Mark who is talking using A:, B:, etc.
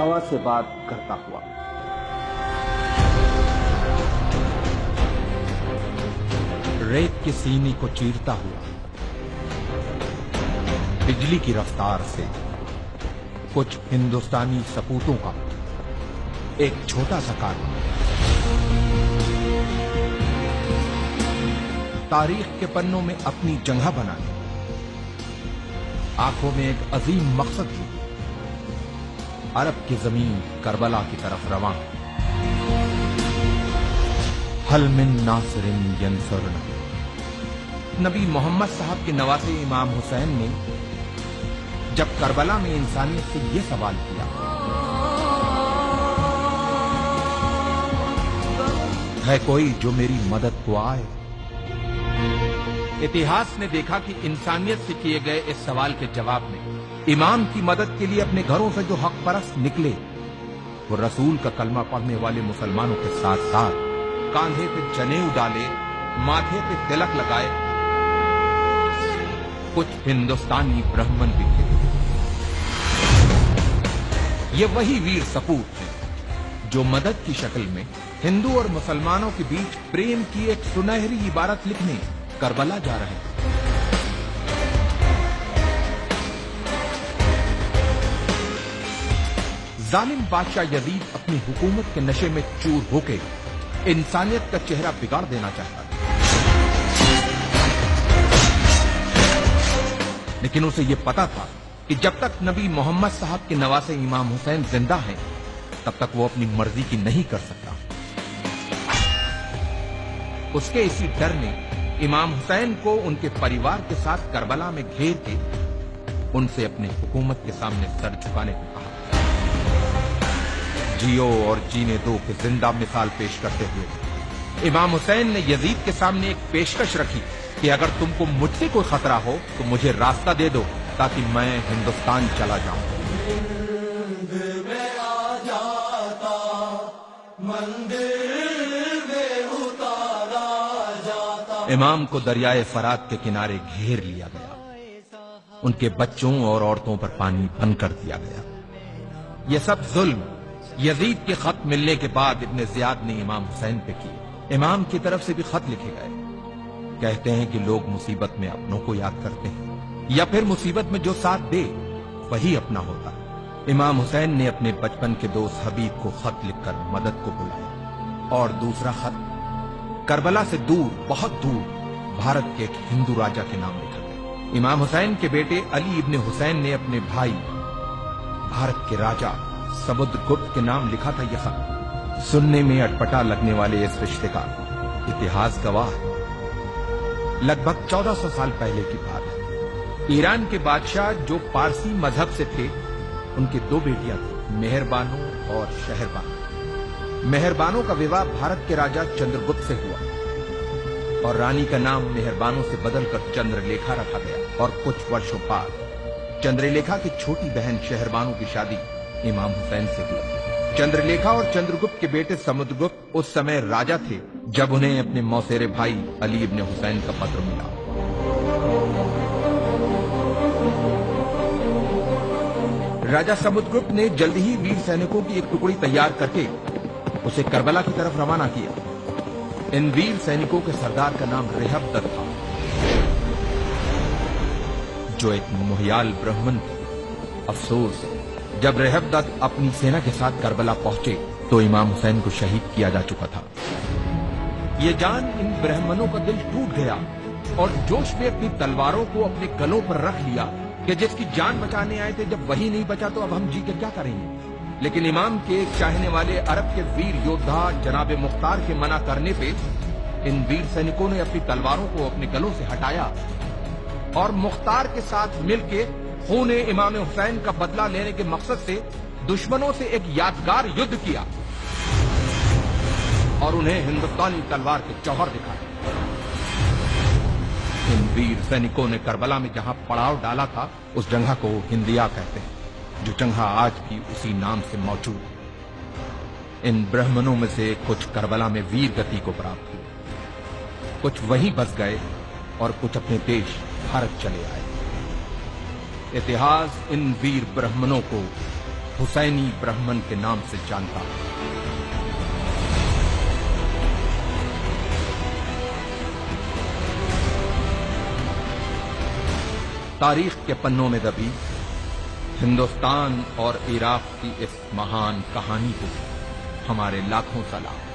A: हवा से बात करता हुआ।
B: रेत के सीने को चीरता हुआ, बिजली की रफ्तार से कुछ हिंदुस्तानी सपूतों का एक छोटा सा कारवां तारीख के पन्नों में अपनी जगह बनाने, आंखों में एक अजीम मकसद लिए अरब की जमीन करबला की तरफ रवां। हल मिन नासिरिन यंसुरना। नबी मोहम्मद साहब के नवासे इमाम हुसैन ने जब करबला में इंसानियत से यह सवाल किया, है कोई जो मेरी मदद को आए? इतिहास ने देखा कि इंसानियत से किए गए इस सवाल के जवाब में इमाम की मदद के लिए अपने घरों से जो हक परस्त निकले, वो रसूल का कलमा पढ़ने वाले मुसलमानों के साथ साथ कांधे पे जनेऊ डाले, माथे पे तिलक लगाए कुछ हिंदुस्तानी ब्राह्मण भी थे। ये वही वीर सपूत हैं जो मदद की शक्ल में हिंदू और मुसलमानों के बीच प्रेम की एक सुनहरी इबारत लिखने करबला जा रहे हैं। जालिम बादशाह यजीद अपनी हुकूमत के नशे में चूर होके इंसानियत का चेहरा बिगाड़ देना चाहता था, लेकिन उसे यह पता था कि जब तक नबी मोहम्मद साहब के नवासे इमाम हुसैन जिंदा हैं, तब तक वो अपनी मर्जी की नहीं कर सकता। उसके इसी डर ने इमाम हुसैन को उनके परिवार के साथ करबला में घेर के उनसे अपनी हुकूमत के सामने सर झुकाने को कहा। जियो और जीने दो की जिंदा मिसाल पेश करते हुए इमाम हुसैन ने यजीद के सामने एक पेशकश रखी कि अगर तुमको मुझसे कोई खतरा हो तो मुझे रास्ता दे दो ताकि मैं हिंदुस्तान चला जाऊं। इमाम को दरियाए फरात के किनारे घेर लिया गया, उनके बच्चों और औरतों पर पानी बंद कर दिया गया। यह सब जुल्म यजीद के खत मिलने के बाद इब्न जियाद ने इमाम हुसैन पे किए। इमाम की तरफ से भी खत लिखे गए। कहते हैं कि लोग मुसीबत में अपनों को याद करते हैं या फिर मुसीबत में जो साथ दे वही अपना होता। इमाम हुसैन ने अपने बचपन के दोस्त हबीब को खत लिखकर मदद को बुलाया और दूसरा खत करबला से दूर, बहुत दूर भारत के एक हिंदू राजा के नाम लिखा गया। इमाम हुसैन के बेटे अली इब्न हुसैन ने अपने भाई भारत के राजा समुद्रगुप्त के नाम लिखा था यह खत। सुनने में अटपटा लगने वाले इस रिश्ते का इतिहास गवाह है। लगभग 1400 साल पहले की बात है। ईरान के बादशाह जो पारसी मजहब से थे, उनकी दो बेटियां थी, मेहरबानो और शहरबानो। मेहरबानो का विवाह भारत के राजा चंद्रगुप्त से हुआ और रानी का नाम मेहरबानो से बदलकर चंद्रलेखा रखा गया। और कुछ वर्षों बाद चंद्रलेखा की छोटी बहन शहरबानो की शादी इमाम हुसैन से हुई। चंद्रलेखा और चंद्रगुप्त के बेटे समुद्रगुप्त उस समय राजा थे जब उन्हें अपने मौसेरे भाई अली इब्न हुसैन का पत्र मिला। राजा समुद्रगुप्त ने जल्द ही वीर सैनिकों की एक टुकड़ी तैयार करके उसे करबला की तरफ रवाना किया। इन वीर सैनिकों के सरदार का नाम रेहबदत था, जो एक मोहियाल ब्राह्मण थे। अफसोस, जब रेहबदत अपनी सेना के साथ करबला पहुंचे तो इमाम हुसैन को शहीद किया जा चुका था। ये जान इन ब्राह्मणों का दिल टूट गया और जोश में अपनी तलवारों को अपने गलों पर रख लिया कि जिसकी जान बचाने आए थे, जब वही नहीं बचा तो अब हम जी के क्या करेंगे। लेकिन इमाम के चाहने वाले अरब के वीर योद्धा जनाब मुख्तार के मना करने पे इन वीर सैनिकों ने अपनी तलवारों को अपने गलों से हटाया और मुख्तार के साथ मिलके खूने इमाम हुसैन का बदला लेने के मकसद से दुश्मनों से एक यादगार युद्ध किया और उन्हें हिंदुस्तानी तलवार के जौहर दिखाए। इन वीर सैनिकों ने करबला में जहां पड़ाव डाला था, उस जगह को हिंदिया कहते हैं, जो जगह आज भी उसी नाम से मौजूद है। इन ब्राह्मणों में से कुछ करबला में वीर गति को प्राप्त हुए, कुछ वहीं बस गए और कुछ अपने देश भारत चले आए। इतिहास इन वीर ब्राह्मणों को हुसैनी ब्राह्मण के नाम से जानता है। तारीख के पन्नों में दबी हिंदुस्तान और इराक की इस महान कहानी को हमारे लाखों सलाम।